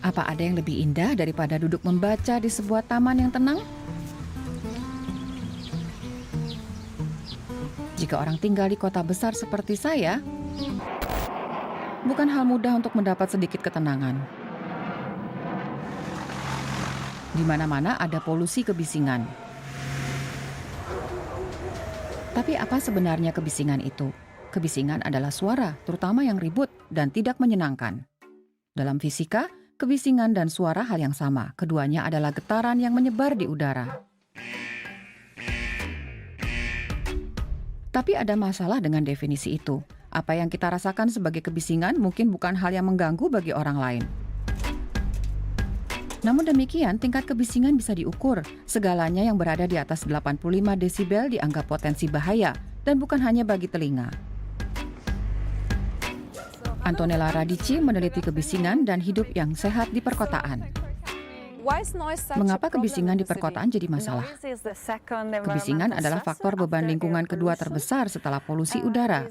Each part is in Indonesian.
Apa ada yang lebih indah daripada duduk membaca di sebuah taman yang tenang? Jika orang tinggal di kota besar seperti saya, bukan hal mudah untuk mendapat sedikit ketenangan. Di mana-mana ada polusi kebisingan. Tapi apa sebenarnya kebisingan itu? Kebisingan adalah suara, terutama yang ribut dan tidak menyenangkan. Dalam fisika, kebisingan dan suara hal yang sama. Keduanya adalah getaran yang menyebar di udara. Tapi ada masalah dengan definisi itu. Apa yang kita rasakan sebagai kebisingan mungkin bukan hal yang mengganggu bagi orang lain. Namun demikian, tingkat kebisingan bisa diukur. Segalanya yang berada di atas 85 desibel dianggap potensi bahaya, dan bukan hanya bagi telinga. Antonella Radici meneliti kebisingan dan hidup yang sehat di perkotaan. Mengapa kebisingan di perkotaan jadi masalah? Kebisingan adalah faktor beban lingkungan kedua terbesar setelah polusi udara.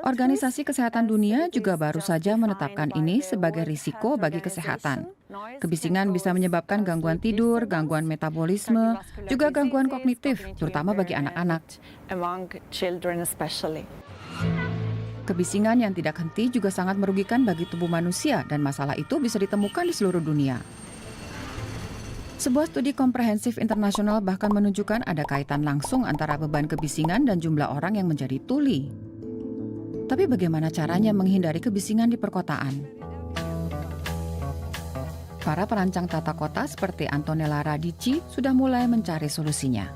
Organisasi Kesehatan Dunia juga baru saja menetapkan ini sebagai risiko bagi kesehatan. Kebisingan bisa menyebabkan gangguan tidur, gangguan metabolisme, juga gangguan kognitif, terutama bagi anak-anak. Kebisingan yang tidak henti juga sangat merugikan bagi tubuh manusia, dan masalah itu bisa ditemukan di seluruh dunia. Sebuah studi komprehensif internasional bahkan menunjukkan ada kaitan langsung antara beban kebisingan dan jumlah orang yang menjadi tuli. Tapi bagaimana caranya menghindari kebisingan di perkotaan? Para perancang tata kota seperti Antonella Radici sudah mulai mencari solusinya.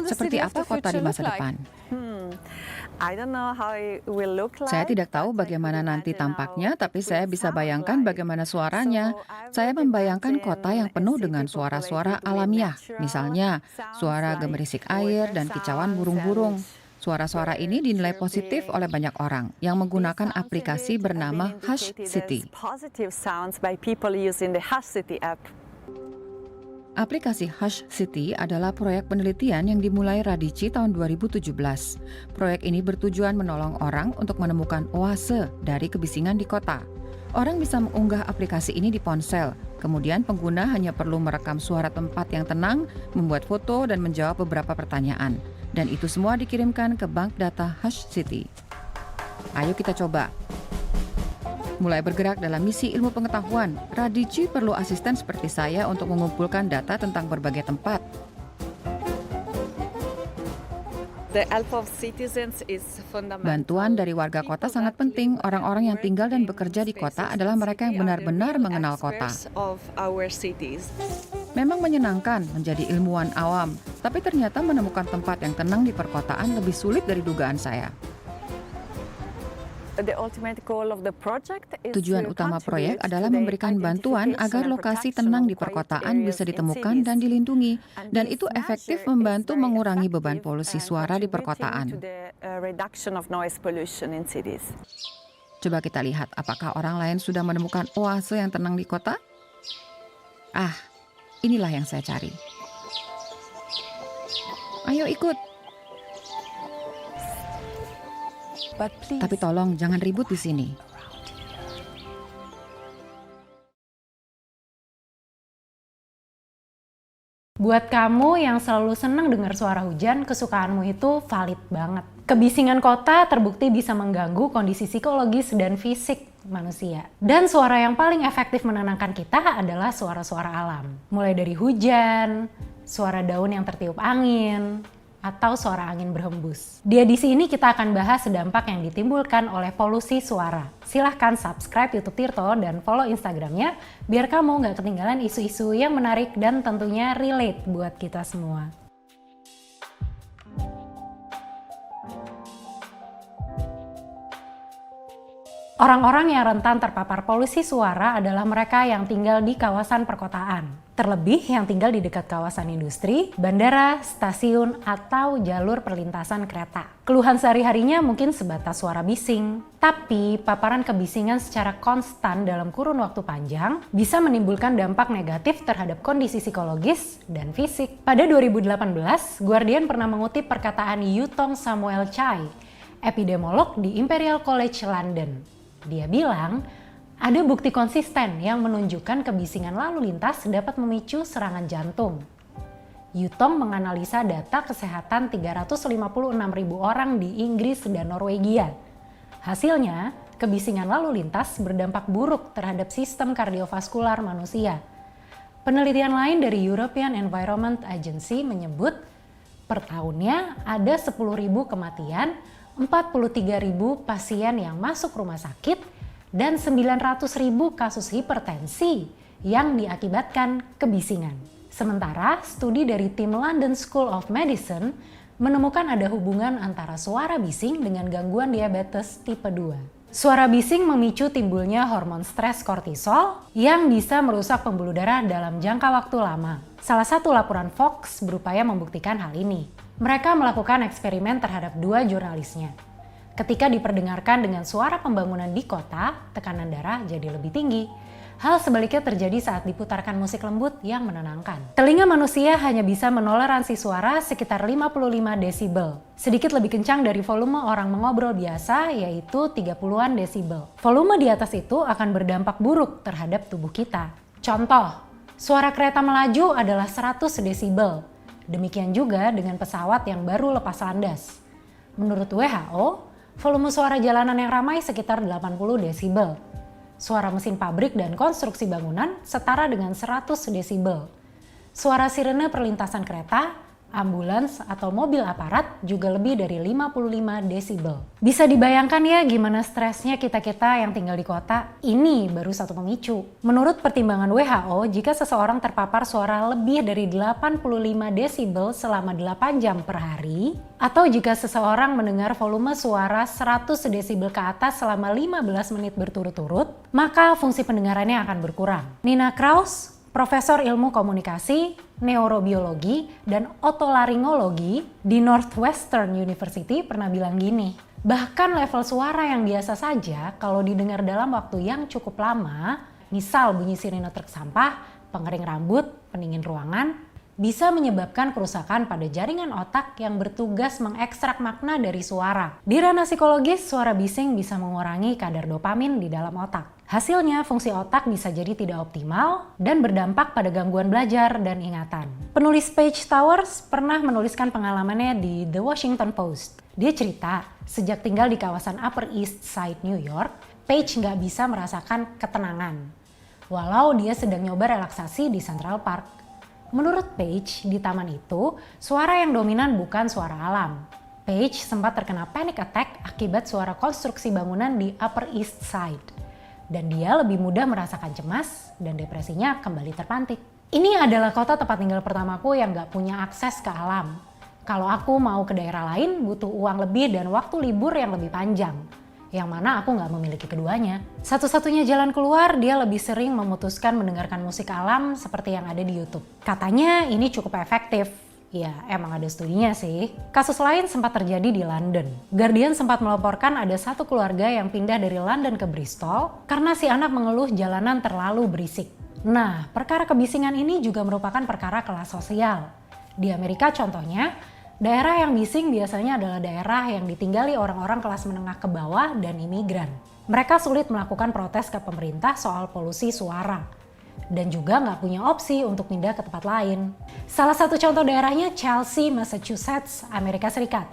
Seperti apa kota di masa depan? Saya tidak tahu bagaimana nanti tampaknya, tapi saya bisa bayangkan bagaimana suaranya. Saya membayangkan kota yang penuh dengan suara-suara alamiah, misalnya suara gemerisik air dan kicauan burung-burung. Suara-suara ini dinilai positif oleh banyak orang yang menggunakan aplikasi bernama Hush City. Aplikasi Hush City adalah proyek penelitian yang dimulai Radici tahun 2017. Proyek ini bertujuan menolong orang untuk menemukan oase dari kebisingan di kota. Orang bisa mengunggah aplikasi ini di ponsel. Kemudian pengguna hanya perlu merekam suara tempat yang tenang, membuat foto, dan menjawab beberapa pertanyaan. Dan itu semua dikirimkan ke bank data Hush City. Ayo kita coba. Mulai bergerak dalam misi ilmu pengetahuan, Radici perlu asisten seperti saya untuk mengumpulkan data tentang berbagai tempat. Bantuan dari warga kota sangat penting. Orang-orang yang tinggal dan bekerja di kota adalah mereka yang benar-benar mengenal kota. Memang menyenangkan menjadi ilmuwan awam, tapi ternyata menemukan tempat yang tenang di perkotaan lebih sulit dari dugaan saya. Tujuan utama proyek adalah memberikan bantuan agar lokasi tenang di perkotaan bisa ditemukan dan dilindungi, dan itu efektif membantu mengurangi beban polusi suara di perkotaan. Coba kita lihat apakah orang lain sudah menemukan oase yang tenang di kota? Inilah yang saya cari. Ayo ikut. Tapi tolong jangan ribut di sini. Buat kamu yang selalu senang dengar suara hujan, kesukaanmu itu valid banget. Kebisingan kota terbukti bisa mengganggu kondisi psikologis dan fisik manusia. Dan suara yang paling efektif menenangkan kita adalah suara-suara alam. Mulai dari hujan, suara daun yang tertiup angin, atau suara angin berhembus. Di edisi ini kita akan bahas dampak yang ditimbulkan oleh polusi suara. Silahkan subscribe YouTube Tirto dan follow Instagramnya biar kamu nggak ketinggalan isu-isu yang menarik dan tentunya relate buat kita semua. Orang-orang yang rentan terpapar polusi suara adalah mereka yang tinggal di kawasan perkotaan. Terlebih yang tinggal di dekat kawasan industri, bandara, stasiun, atau jalur perlintasan kereta. Keluhan sehari-harinya mungkin sebatas suara bising. Tapi paparan kebisingan secara konstan dalam kurun waktu panjang bisa menimbulkan dampak negatif terhadap kondisi psikologis dan fisik. Pada 2018, Guardian pernah mengutip perkataan Yutong Samuel Chai, epidemiolog di Imperial College London. Dia bilang, ada bukti konsisten yang menunjukkan kebisingan lalu lintas dapat memicu serangan jantung. Yutong menganalisa data kesehatan 356.000 orang di Inggris dan Norwegia. Hasilnya, kebisingan lalu lintas berdampak buruk terhadap sistem kardiovaskular manusia. Penelitian lain dari European Environment Agency menyebut per tahunnya ada 10.000 kematian, 43.000 pasien yang masuk rumah sakit, dan 900.000 kasus hipertensi yang diakibatkan kebisingan. Sementara studi dari tim London School of Medicine menemukan ada hubungan antara suara bising dengan gangguan diabetes tipe 2. Suara bising memicu timbulnya hormon stres kortisol yang bisa merusak pembuluh darah dalam jangka waktu lama. Salah satu laporan Fox berupaya membuktikan hal ini. Mereka melakukan eksperimen terhadap 2 jurnalisnya. Ketika diperdengarkan dengan suara pembangunan di kota, tekanan darah jadi lebih tinggi. Hal sebaliknya terjadi saat diputarkan musik lembut yang menenangkan. Telinga manusia hanya bisa menoleransi suara sekitar 55 desibel. Sedikit lebih kencang dari volume orang mengobrol biasa, yaitu 30-an desibel. Volume di atas itu akan berdampak buruk terhadap tubuh kita. Contoh, suara kereta melaju adalah 100 desibel. Demikian juga dengan pesawat yang baru lepas landas. Menurut WHO, volume suara jalanan yang ramai sekitar 80 desibel. Suara mesin pabrik dan konstruksi bangunan setara dengan 100 desibel. Suara sirene perlintasan kereta, ambulans, atau mobil aparat juga lebih dari 55 desibel. Bisa dibayangkan ya gimana stresnya kita-kita yang tinggal di kota? Ini baru satu pemicu. Menurut pertimbangan WHO, jika seseorang terpapar suara lebih dari 85 desibel selama 8 jam per hari, atau jika seseorang mendengar volume suara 100 desibel ke atas selama 15 menit berturut-turut, maka fungsi pendengarannya akan berkurang. Nina Kraus, Profesor Ilmu Komunikasi, Neurobiologi, dan Otolaringologi di Northwestern University pernah bilang gini, bahkan level suara yang biasa saja kalau didengar dalam waktu yang cukup lama, misal bunyi sirine truk sampah, pengering rambut, pendingin ruangan, bisa menyebabkan kerusakan pada jaringan otak yang bertugas mengekstrak makna dari suara. Di ranah psikologis, suara bising bisa mengurangi kadar dopamin di dalam otak. Hasilnya, fungsi otak bisa jadi tidak optimal dan berdampak pada gangguan belajar dan ingatan. Penulis Paige Towers pernah menuliskan pengalamannya di The Washington Post. Dia cerita, sejak tinggal di kawasan Upper East Side New York, Paige nggak bisa merasakan ketenangan. Walau dia sedang nyoba relaksasi di Central Park. Menurut Paige, di taman itu, suara yang dominan bukan suara alam. Paige sempat terkena panic attack akibat suara konstruksi bangunan di Upper East Side. Dan dia lebih mudah merasakan cemas dan depresinya kembali terpantik. Ini adalah kota tempat tinggal pertamaku yang gak punya akses ke alam. Kalau aku mau ke daerah lain butuh uang lebih dan waktu libur yang lebih panjang. Yang mana aku gak memiliki keduanya. Satu-satunya jalan keluar, dia lebih sering memutuskan mendengarkan musik alam seperti yang ada di YouTube. Katanya ini cukup efektif. Ya, emang ada studinya sih. Kasus lain sempat terjadi di London. Guardian sempat melaporkan ada satu keluarga yang pindah dari London ke Bristol karena si anak mengeluh jalanan terlalu berisik. Nah, perkara kebisingan ini juga merupakan perkara kelas sosial. Di Amerika contohnya, daerah yang bising biasanya adalah daerah yang ditinggali orang-orang kelas menengah ke bawah dan imigran. Mereka sulit melakukan protes ke pemerintah soal polusi suara. Dan juga nggak punya opsi untuk pindah ke tempat lain. Salah satu contoh daerahnya Chelsea, Massachusetts, Amerika Serikat.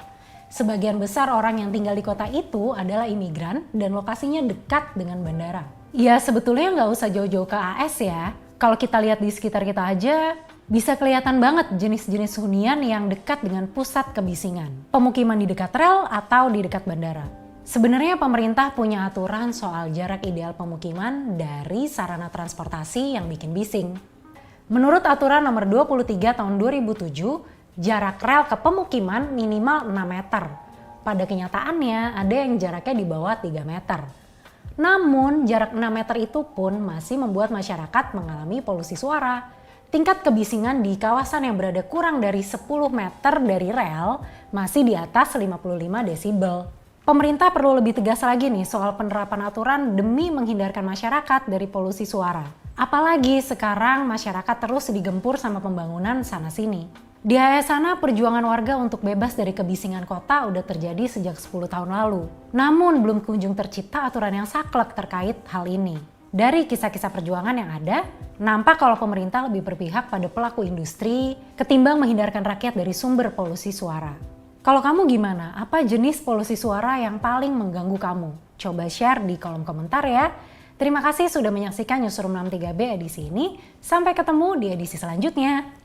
Sebagian besar orang yang tinggal di kota itu adalah imigran dan lokasinya dekat dengan bandara. Ya sebetulnya nggak usah jauh-jauh ke AS ya. Kalau kita lihat di sekitar kita aja, bisa kelihatan banget jenis-jenis hunian yang dekat dengan pusat kebisingan. Pemukiman di dekat rel atau di dekat bandara. Sebenarnya pemerintah punya aturan soal jarak ideal pemukiman dari sarana transportasi yang bikin bising. Menurut aturan nomor 23 tahun 2007, jarak rel ke pemukiman minimal 6 meter. Pada kenyataannya ada yang jaraknya di bawah 3 meter. Namun jarak 6 meter itu pun masih membuat masyarakat mengalami polusi suara. Tingkat kebisingan di kawasan yang berada kurang dari 10 meter dari rel masih di atas 55 desibel. Pemerintah perlu lebih tegas lagi nih soal penerapan aturan demi menghindarkan masyarakat dari polusi suara. Apalagi sekarang masyarakat terus digempur sama pembangunan sana-sini. Di area sana, perjuangan warga untuk bebas dari kebisingan kota udah terjadi sejak 10 tahun lalu. Namun belum kunjung tercipta aturan yang saklek terkait hal ini. Dari kisah-kisah perjuangan yang ada, nampak kalau pemerintah lebih berpihak pada pelaku industri ketimbang menghindarkan rakyat dari sumber polusi suara. Kalau kamu gimana? Apa jenis polusi suara yang paling mengganggu kamu? Coba share di kolom komentar ya. Terima kasih sudah menyaksikan Newsroom 63B edisi ini. Sampai ketemu di edisi selanjutnya.